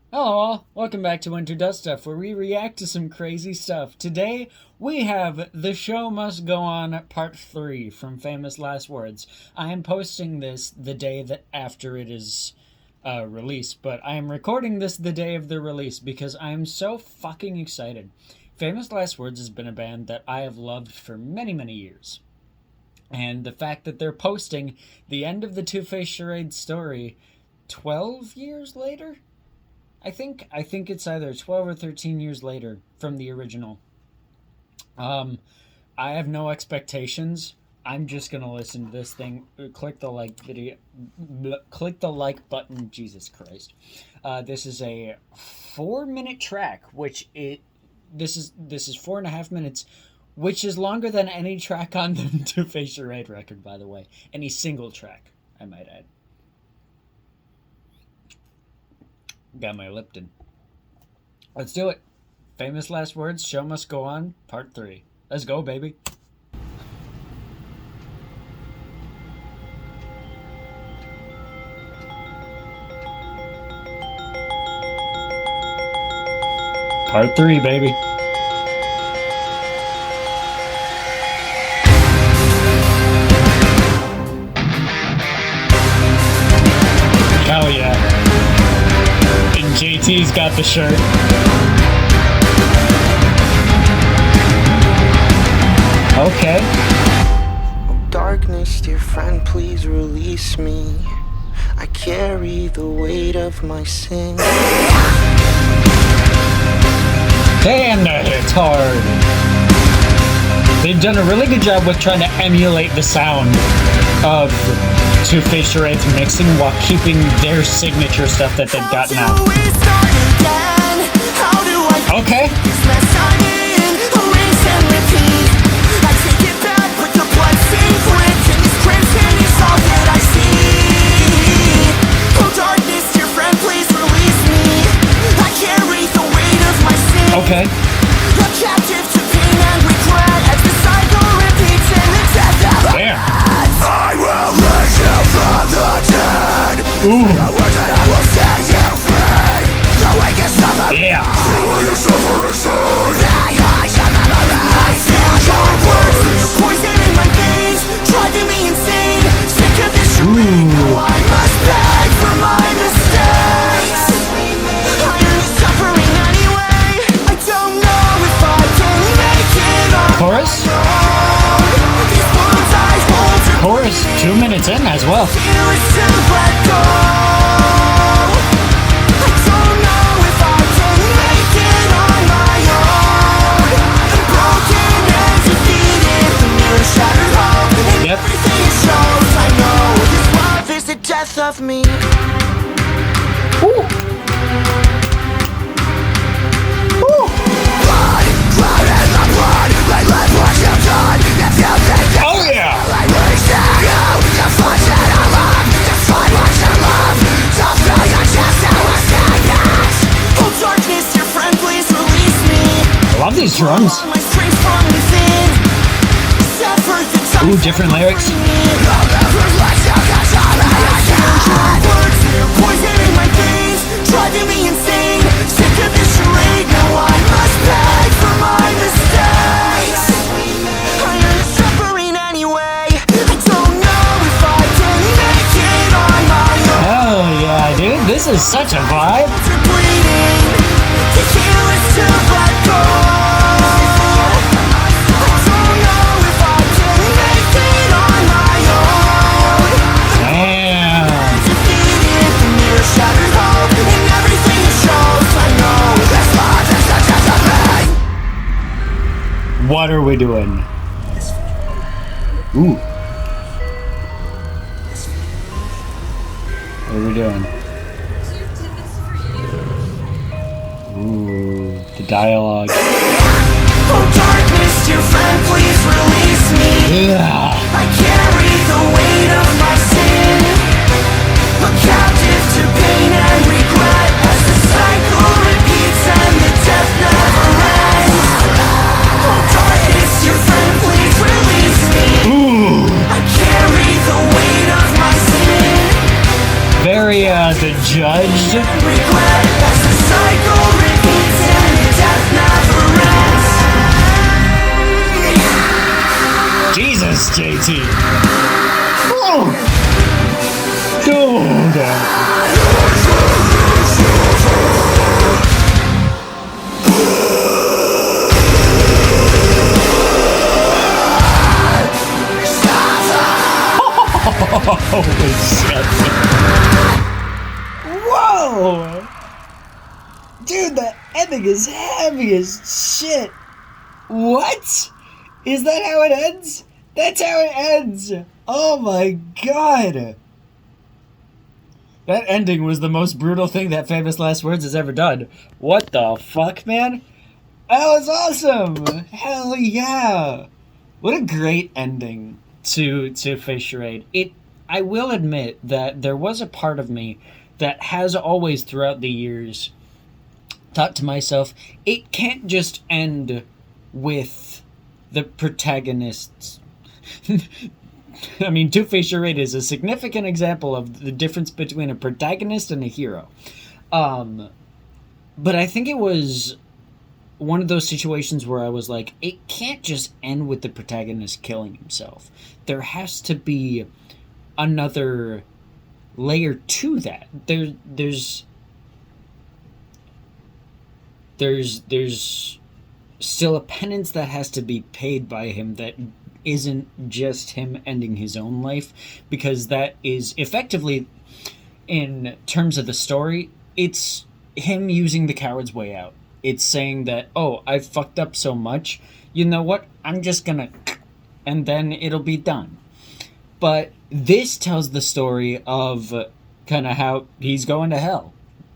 Hello all, welcome back to Into Dust Stuff, where we react to some crazy stuff. Today, we have The Show Must Go On Part 3 from Famous Last Words. I am posting this the day that after it is released, but I am recording this the day of the release because I am so fucking excited. Famous Last Words has been a band that I have loved for many, many years. And the fact that they're posting the end of the Two-Face Charade story 12 years later? I think it's either 12 or 13 years later from the original. I have no expectations. I'm just gonna listen to this thing. Click the like video. Click the like button. Jesus Christ! This is a 4-minute track, this is 4.5 minutes, which is longer than any track on the Two-Face Charade record, by the way. Any single track, I might add. Got my Lipton. Let's do it. Famous Last Words, Show Must Go On, Part 3. Let's go, baby. Part 3, baby. Hell yeah. JT's got the shirt. Okay. Oh, darkness, dear friend, please release me. I carry the weight of my sin. Damn, that hits hard. They've done a really good job with trying to emulate the sound of Two-Face Charade's mixing while keeping their signature stuff that they've got now. Okay. Okay. Damn. I will raise you from the dead. Ooh. The words that I will set you free. The weakest of the Yeah. will you suffer a sin? I shall memorize. Feel your words, the poison in my veins, driving me insane. Sick of this charade, now I must beg for my mistakes. I am suffering anyway. I don't know if I can make it on Chorus? my own. These wounds I hold to Chorus, 2 minutes in as well. feel is to let go. I don't know if I can make it on my own. I'm broken and defeated, the mirror shattered hope, and Yep. everything it shows. I know this love is the death of me. Blood, clouded my blood. I live what you've done. If you think that Oh yeah! I wish that you to fight that I love, to fight what you love, to feel your chest and withstand it. Oh darkness, dear friend, please release me. I love these drums. All my strength from within. Sever the tongue Ooh, different lyrics. I'll never let you catch on me again. Words, poison in my veins, driving me insane. Sick of this charade, now I must beg for my mistakes. I am suffering anyway. I don't know if I can make it on my own. Hell yeah, dude. This is such a vibe. After bleeding, to heal is to let go. I don't know if I can make it on my own. Damn. Defeated, the mirror shattered hope, and everything it shows. I know This blood is the death of me. What are we doing? Ooh. What are we doing? Ooh, the dialogue. Oh darkness, dear friend, please release me. Yeah. I carry the weight of my sin, a captive to pain and regret, as the cycle repeats and the death never ends. Oh darkness, dear friend, please release me. Ooh. I carry the weight of my sin, Very, the judged. regret, as the No! Dude, the ending is heavy as shit! What? Is that how it ends? That's how it ends! Oh my god! That ending was the most brutal thing that Famous Last Words has ever done. What the fuck, man? That was awesome! Hell yeah! What a great ending to Face Charade. I will admit that there was a part of me that has always throughout the years thought to myself, it can't just end with the protagonists. I mean, Two-Face Charade is a significant example of the difference between a protagonist and a hero. But I think it was one of those situations where I was like, it can't just end with the protagonist killing himself. There has to be another layer to that. There's still a penance that has to be paid by him that isn't just him ending his own life, because that is effectively, in terms of the story, it's him using the coward's way out. It's saying that, oh, I've fucked up so much, you know what, I'm just gonna, and then it'll be done. But this tells the story of kind of how he's going to hell.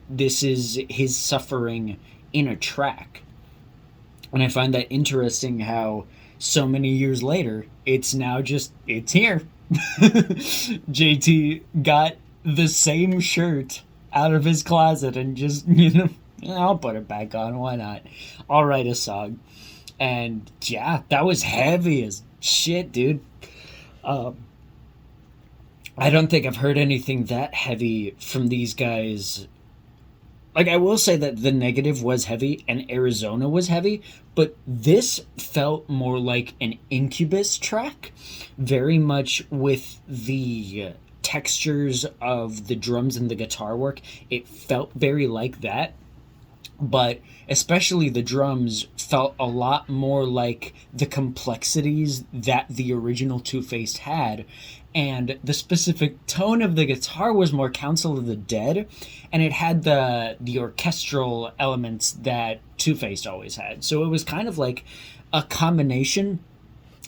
This is his suffering in a track. And I find that interesting how so many years later, it's now just, it's here. JT got the same shirt out of his closet and just, I'll put it back on, why not? I'll write a song. And yeah, that was heavy as shit, dude. I don't think I've heard anything that heavy from these guys. Like, I will say that The Negative was heavy and Arizona was heavy, but this felt more like an Incubus track, very much with the textures of the drums and the guitar work. It felt very like that, but especially the drums felt a lot more like the complexities that the original Two-Face had, and the specific tone of the guitar was more Council of the Dead, and it had the orchestral elements that Two-Face always had. So it was kind of like a combination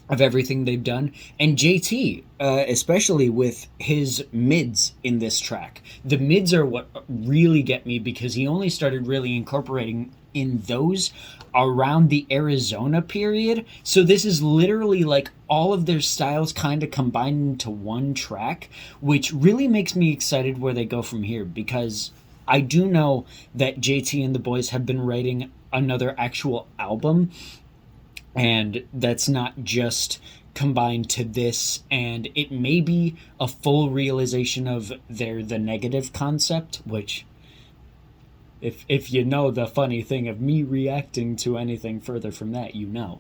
of everything they've done. And JT, especially with his mids in this track. The mids are what really get me, because he only started really incorporating in those around the Arizona period. So this is literally like all of their styles kind of combined into one track, which really makes me excited where they go from here, because I do know that JT and the boys have been writing another actual album, and that's not just combined to this, and it may be a full realization of The Negative concept, which, if you know the funny thing of me reacting to anything further from that, you know.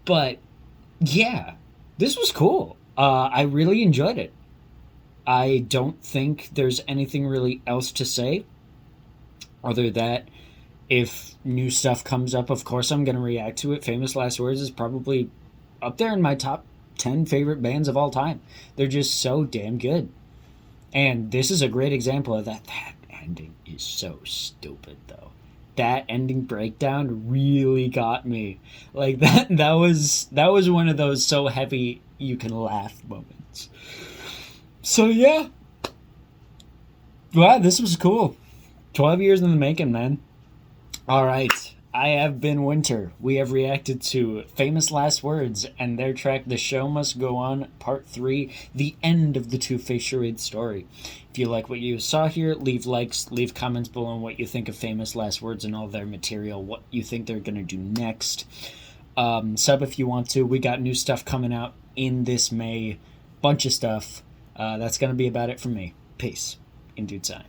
But yeah, this was cool. I really enjoyed it. I don't think there's anything really else to say other that if new stuff comes up, of course I'm going to react to it. Famous Last Words is probably up there in my top 10 favorite bands of all time. They're just so damn good. And this is a great example of that. That ending is so stupid, though. That ending breakdown really got me. Like, that was one of those so heavy you can laugh moments. So yeah. Wow, this was cool. 12 years in the making, man. All right, I have been Winter. We have reacted to Famous Last Words and their track The Show Must Go On, Part 3, the end of the Two-Face Charade story. If you like what you saw here, leave likes, leave comments below on what you think of Famous Last Words and all their material, what you think they're going to do next. Sub if you want to. We got new stuff coming out in this May. Bunch of stuff. That's going to be about it from me. Peace. In due time.